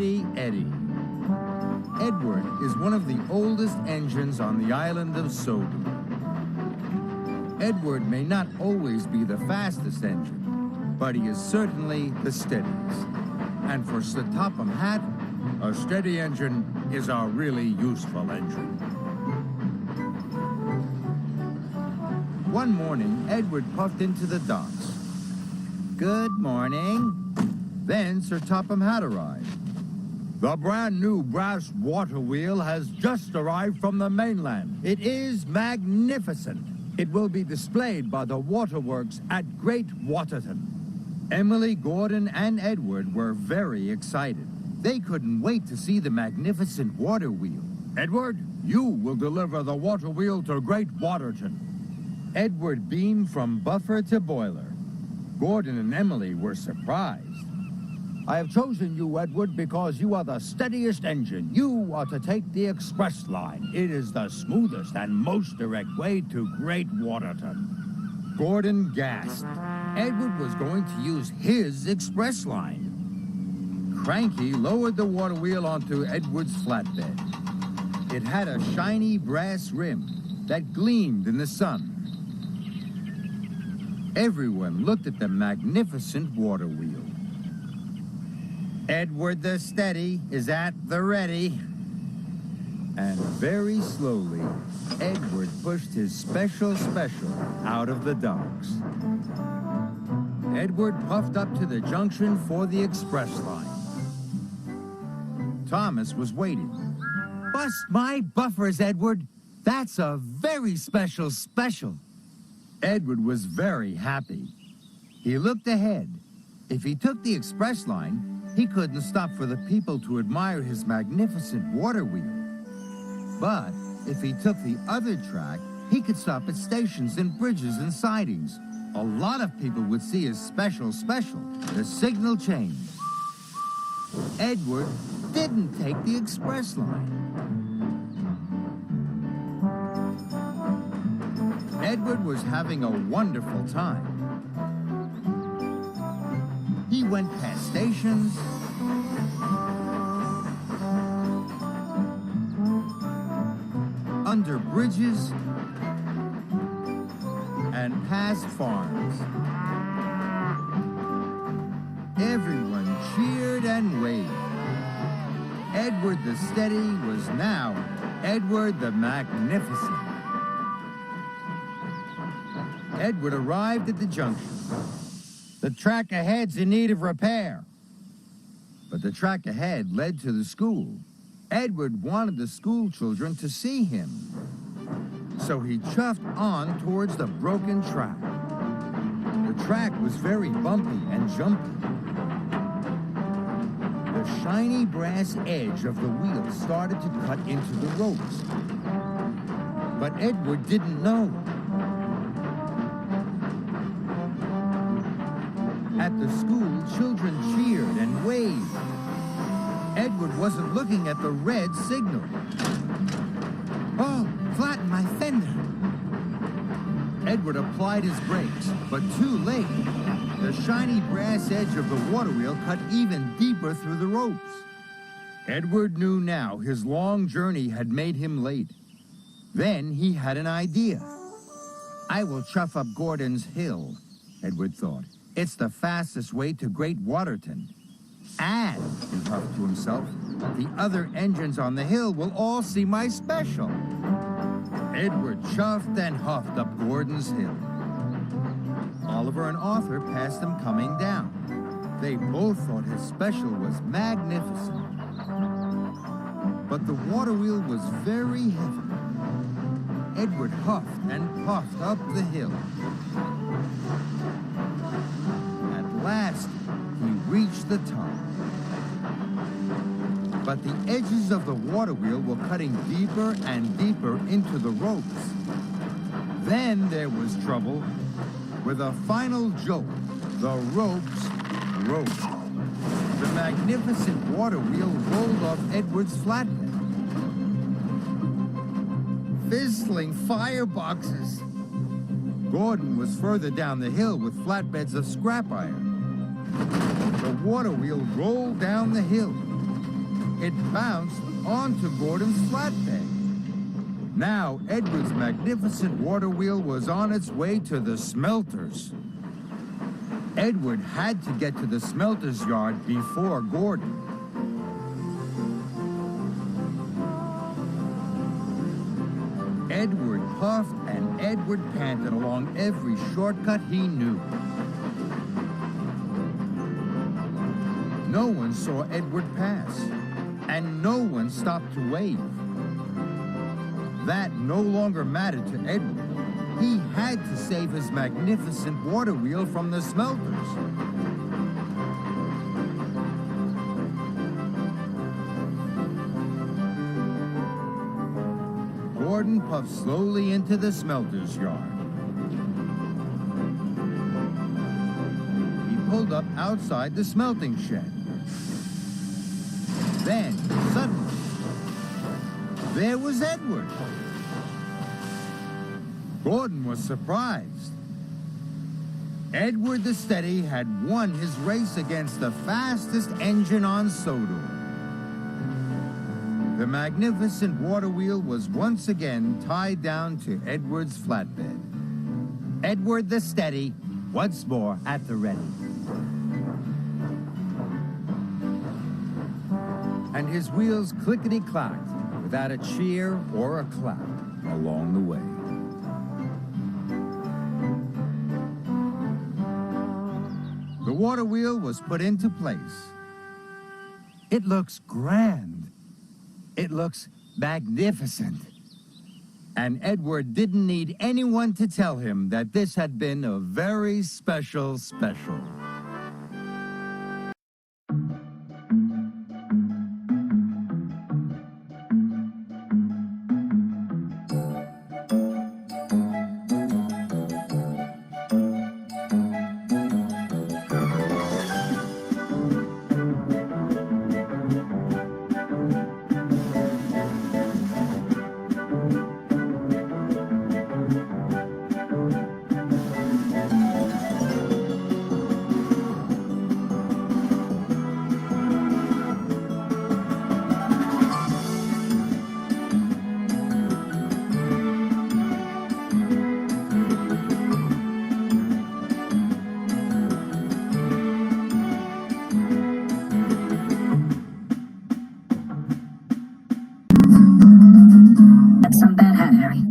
Steady Eddie. Edward is one of the oldest engines on the island of Sodu. Edward may not always be the fastest engine, but he is certainly the steadiest. And for Sir Topham Hatt, a steady engine is a really useful engine. One morning, Edward puffed into the docks. Good morning. Then Sir Topham Hatt arrived. The brand new brass water wheel has just arrived from the mainland. It is magnificent. It will be displayed by the waterworks at Great Waterton. Emily, Gordon, and Edward were very excited. They couldn't wait to see the magnificent water wheel. Edward, you will deliver the water wheel to Great Waterton. Edward beamed from buffer to boiler. Gordon and Emily were surprised. I have chosen you, Edward, because you are the steadiest engine. You are to take the express line. It is the smoothest and most direct way to Great Waterton. Gordon gasped. Edward was going to use his express line. Cranky lowered the water wheel onto Edward's flatbed. It had a shiny brass rim that gleamed in the sun. Everyone looked at the magnificent water wheel. Edward the Steady is at the ready. And very slowly, Edward pushed his special out of the docks. Edward puffed up to the junction for the express line. Thomas was waiting. Bust my buffers, Edward. That's a very special. Edward was very happy. He looked ahead. If he took the express line, he couldn't stop for the people to admire his magnificent water wheel. But if he took the other track, he could stop at stations and bridges and sidings. A lot of people would see his special. The signal changed. Edward didn't take the express line. Edward was having a wonderful time. He went past stations, under bridges, and past farms. Everyone cheered and waved. Edward the Steady was now Edward the Magnificent. Edward arrived at the junction. The track ahead's in need of repair. But the track ahead led to the school. Edward wanted the school children to see him. So he chuffed on towards the broken track. The track was very bumpy and jumpy. The shiny brass edge of the wheel started to cut into the ropes. But Edward didn't know. At the school, children cheered and waved. Edward wasn't looking at the red signal. Oh, flatten my fender. Edward applied his brakes, but too late. The shiny brass edge of the water wheel cut even deeper through the ropes. Edward knew now his long journey had made him late. Then he had an idea. I will chuff up Gordon's Hill, Edward thought. It's the fastest way to Great Waterton. And, he huffed to himself, the other engines on the hill will all see my special. Edward chuffed and huffed up Gordon's Hill. Oliver and Arthur passed him coming down. They both thought his special was magnificent. But the water wheel was very heavy. Edward huffed and puffed up the hill. At last, he reached the top. But the edges of the water wheel were cutting deeper and deeper into the ropes. Then there was trouble. With a final jolt, the ropes broke. The magnificent water wheel rolled off Edward's flatbed. Fizzling fireboxes. Gordon was further down the hill with flatbeds of scrap iron. The water wheel rolled down the hill. it bounced onto Gordon's flatbed. Now, Edward's magnificent water wheel was on its way to the smelters. Edward had to get to the smelters yard before Gordon. Edward puffed and Edward panted along every shortcut he knew. No one saw Edward pass, and no one stopped to wave. That no longer mattered to Edward. He had to save his magnificent water wheel from the smelters. Gordon puffed slowly into the smelter's yard. He pulled up outside the smelting shed. Then, suddenly, there was Edward. Gordon was surprised. Edward the Steady had won his race against the fastest engine on Sodor. The magnificent water wheel was once again tied down to Edward's flatbed. Edward the Steady, once more at the ready. And his wheels clickety-clacked without a cheer or a clap along the way. The water wheel was put into place. It looks grand. It looks magnificent. And Edward didn't need anyone to tell him that this had been a very special. That's some bad hat, Harry.